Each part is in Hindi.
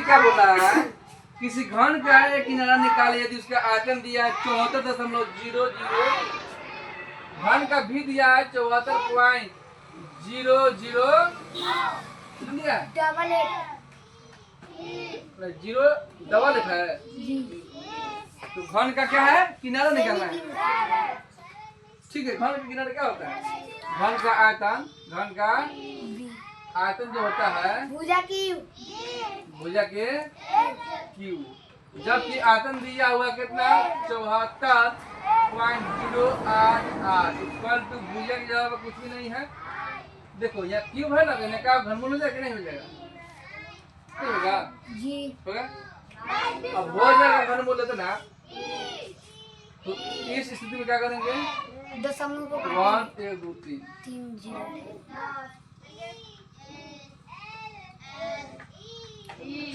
क्या बोला है? किसी घन का एक किनारा निकाले यदि उसका आयतन दिया है 74.00, घन का भी दिया है 74.00 जीरो डबल है। तो घन का क्या है? किनारा निकालना है। ठीक है, घन का किनारा क्या होता है? घन का आयतन जो होता है भुजा के क्यू, जबकि आयतन दिया हुआ कितना 74.088 इक्वल टू भुजा की जगह पर कुछ भी नहीं है। देखो यहाँ क्यूब है ना, कहने का घनमूल हो जाएगा कि नहीं हो जाएगा? नहीं होगा जी, होगा। अब हो जाएगा घनमूल है ना, तो इस स्थिति में क्या करेंगे? 1 1 2 3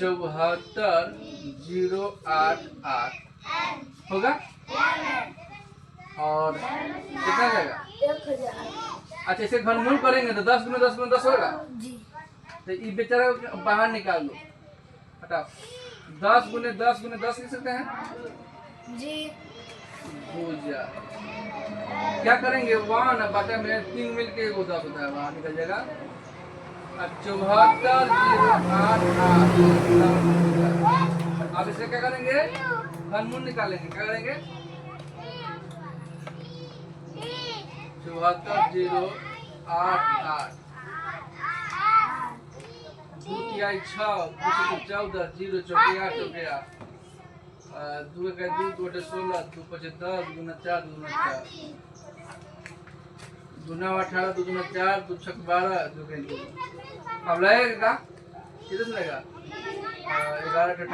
74.088 होगा। और कितना जाएगा? 1000। अच्छा, इसे घनमूल करेंगे तो 10 गुना 10 गुना 10 होगा जी। तो ये बेचारा बाहर निकाल लो, हटाओ। 10 गुने 10 गुने 10 लिख सकते हैं जी। भुजा क्या करेंगे? 1 बटा में 3 मिल के 10 होता है, बाहर निकल जाएगा। 74.088। अब इसे क्या करेंगे? घनमूल निकालेंगे। क्या करेंगे? 74.088 2 तिहाई 6 14 0 चौके 8 हो गया। 2 का 2 2 16 2 5 10 गुना 4 गुना 4 गुना 18 2 गुना 4 2 6 12 2 का 2। अब लगेगा कितने से लगेगा? 11 का 88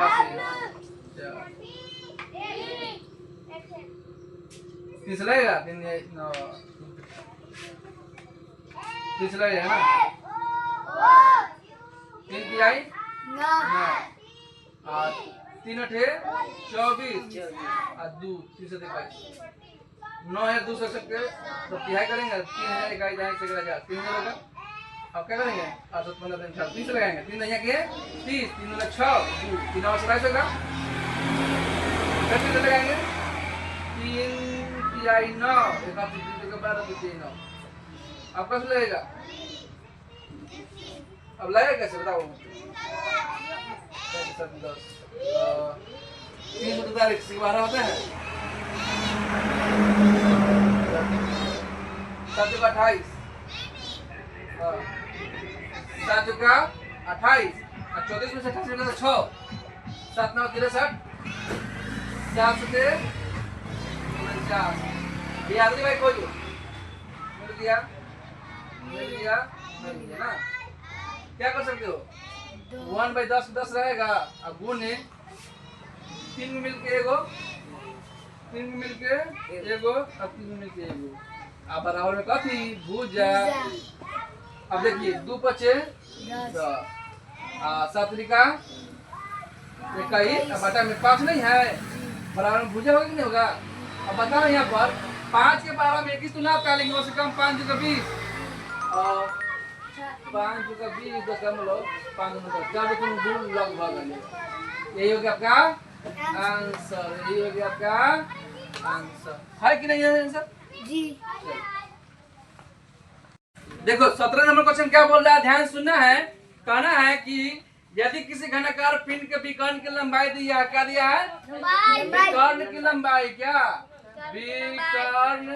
तीस लगेगा। 3 तीस लगेगा ना। 3 तिहाई 9 और 3 अठे 24 और 2 3 से 9 है 2 से सकते तो तिहाई करेंगे। 3 है 1 इकाई 3 होगा। अब क्या करेंगे? 8 15 दिन 30 लगाएंगे। 3 नहीं के 30 3 6 2 3 और 27 होगा। कितने लगाएंगे? 3 तिहाई 9 1 और 3 के 12 2 3 9। अब कैसे लगेगा? अब लगेगा कैसे बताओ? 3 तारीख से 12 होता है 7 का 28 7 का 28 और 34 में से 28 निकाला 6 7 9 63 4 से 49। ये आदमी भाई कोई मिल गया ना। क्या कर सकते हो? 1/10 10 रहेगा और गुने 3 में मिलके एगो 3 में मिलके एगो और 3 में मिलके एगो। अब बराबर में कथी? भुजा। अब देखिए 2 5 10 7 का 21 बटा में 5 नहीं है, बराबर में भुजा होगा कि नहीं होगा? अब बताओ यहाँ पर 5 के बराबर में 21 तो ना का लेंगे, उससे कम 5 का 20 और 5 का 20 तो कम लो 5 का तुम दूर लगभग यही हो गया आपका आंसर। यही हो गया आपका आंसर। है कि नहीं है आंसर? जी। देखो 17 नंबर क्वेश्चन क्या बोल रहा है, ध्यान सुनना है। कहना है कि यदि किसी घनाकार पिंड के विकर्ण की लंबाई दिया, क्या दिया है? विकर्ण की लंबाई। क्या विकर्ण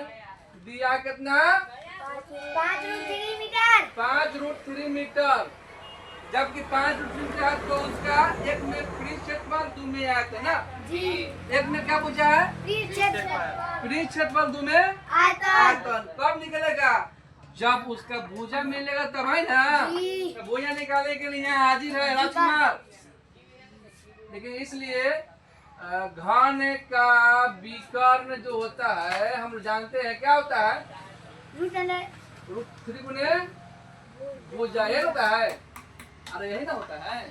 दिया? कितना? 5√3 मीटर। जबकि 5√3 मीटर है तो उसका 1 में पृष्ठ क्षेत्रफल 2 में आयतन ना जी। 1 में क्या पूछा है? पृष्ठ क्षेत्रफल 2 में आयतन। कब निकलेगा? जब उसका भुजा मिलेगा तब है ना। तो भुजा निकालने के लिए हाजिर है राजकुमार। लेकिन इसलिए घन का विकर्ण जो होता है हम जानते हैं क्या होता है? √3 गुने भुजा ये होता है। अरे यही ना होता है।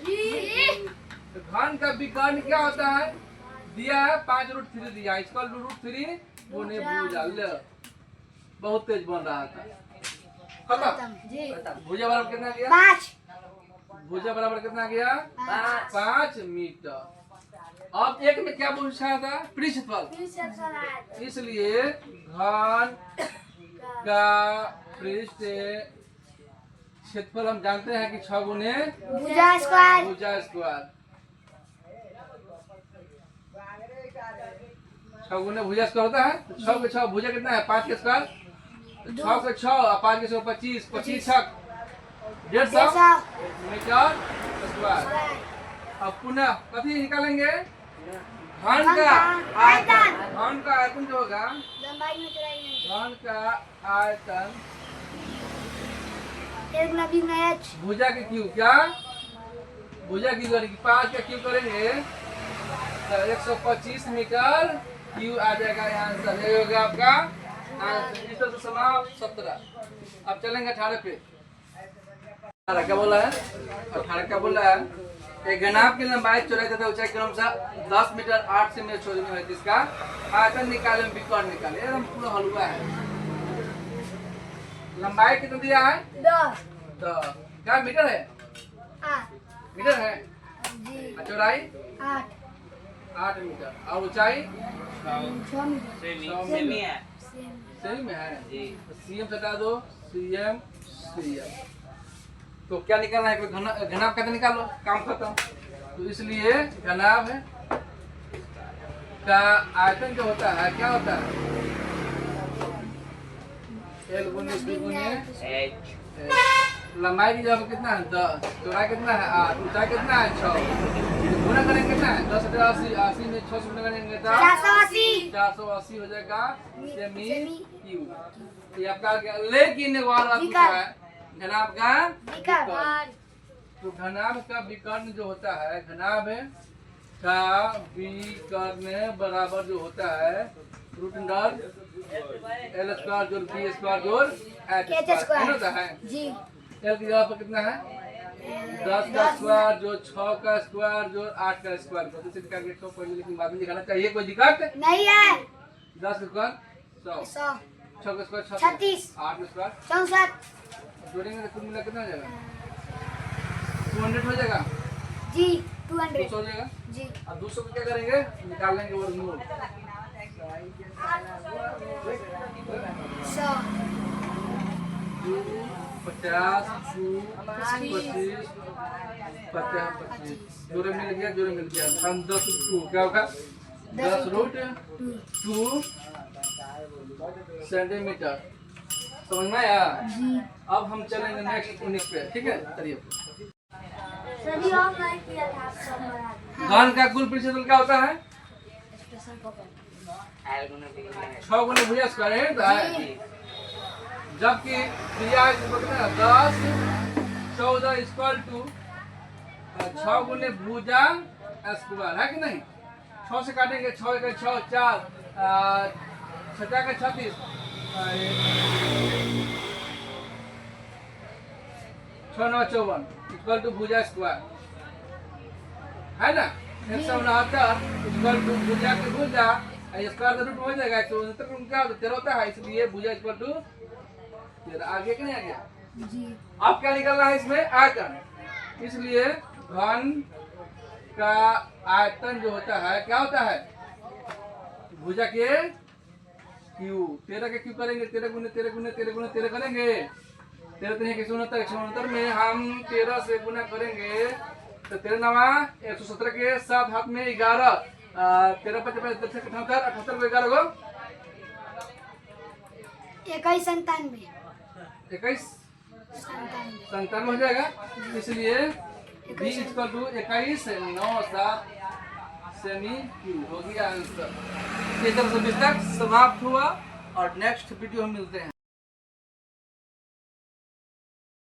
तो घन का विकर्ण क्या होता है? दिया है 5√3 दिया, इसका √3 गुने भुजा। बहुत तेज बन रहा था। खत्म। भुजा बराबर कितना दिया? 5 भुजा बराबर कितना गया 5 मीटर। अब एक में क्या पूछा था पृष्ठ क्षेत्रफल, इसलिए घन का पृष्ठ क्षेत्रफल हम जानते हैं कि 6 गुने भुजा स्क्वायर। भुजा स्क्वायर, 6 गुने भुजा स्क्वायर होता है। 6 के 6 भुजा कितना है 5 के स्क्वायर, 6 के 6 और 5 के 6 25, 25 छक 150 मीटर स्क्वायर। अब पुनः कथी निकालेंगे घन का आयतन, घन का आयतन जो होगा घन का आयतन भुजा के क्यूब, क्या भुजा की करेंगे 5 का क्यूब करेंगे तो 125 मीटर क्यूब आ जाएगा आंसर। ये हो गया आपका आंसर। इस तरह से समाप्त 17। अब चलेंगे 18 पे। 18 क्या बोला है, 18 क्या बोला है, एक घनाभ की लंबाई चौड़ाई तथा ऊंचाई क्रमशः 10 मीटर 8 से मीटर चौड़ाई में है, जिसका आयतन निकाले विकर्ण निकाले। एकदम पूरा हलवा है। लंबाई कितना दिया है 10, क्या मीटर है, मीटर है, चौड़ाई 8 मीटर और ऊंचाई 6 मीटर। सही में है, सीएम हटा दो, सीएम तो क्या निकालना है, घनाभ कहते निकालो, काम खत्म। तो इसलिए घनाभ का आयतन जो होता है क्या होता है L गुने B गुने H। लंबाई की जगह कितना है 10, चौड़ाई कितना है 8, ऊंचाई कितना है 6, गुना करेंगे कितना है 10 80, 80 में 6 से गुना करेंगे तो 480 हो जाएगा सेमी क्यूब। ये आपका लेकिन एक और बात पूछा है घनाभ का विकर्ण। तो घनाभ का विकर्ण जो होता है, घनाभ का विकर्ण बराबर जो होता है रूट अंडर L स्क्वायर जोड़ B स्क्वायर जोड़ H स्क्वायर होता है जी। L की जगह पर कितना है 10 का स्क्वायर जो 6 का स्क्वायर जो 8 का स्क्वायर, तो इसे निकाल के 100 पहले लेकिन बाद में निकालना चाहिए, कोई दिक्कत नहीं है। 10 का स्क्वायर 100, 6 का स्क्वायर 36, 8 का स्क्वायर 64, जोड़ेंगे तो कुल मिला कितना हो जाएगा 200 हो जाएगा जी, 200 हो जाएगा जी। अब 200 को क्या करेंगे निकाल लेंगे वर्गमूल 50 जोड़े मिल गया हम 10 क्या होगा 10 रूट 2 सेंटीमीटर। समझ में आया। अब हम चलेंगे नेक्स्ट यूनिट पे, ठीक है। चलिए घन का कुल प्रतिशत क्या होता है 6 गुने भुजा स्क्वायर है, जबकि क्रिया 10 14 इक्वल टू 6 गुने भुजा स्क्वायर है कि नहीं। 6 से काटेंगे 6 का 6 4 6 का 36 6 9 54 इक्वल टू भुजा स्क्वायर है ना। 169 इक्वल टू भुजा की भुजा स्क्वायर का रूट हो जाएगा, तो क्या होता 13 होता है, इसलिए भुजा इक्वल टू 13 आगे कि नहीं आ गया जी। अब क्या निकलना है इसमें आयतन, इसलिए घन का आयतन जो होता है क्या होता है भुजा के क्यूब। 13 के क्यूब करेंगे 13 गुने 13 गुने 13 गुने 13 करेंगे 13 3 169 में हम 13 से गुना करेंगे तो 13 नवा 117 के साथ हाथ में 11 13 5 78 78 को 11 को 21 97 हो जाएगा, इसलिए B equal to 21 9 7 semi cube हो गया आंसर। इस तरह से विस्तृत समाप्त हुआ और नेक्स्ट वीडियो में मिलते हैं।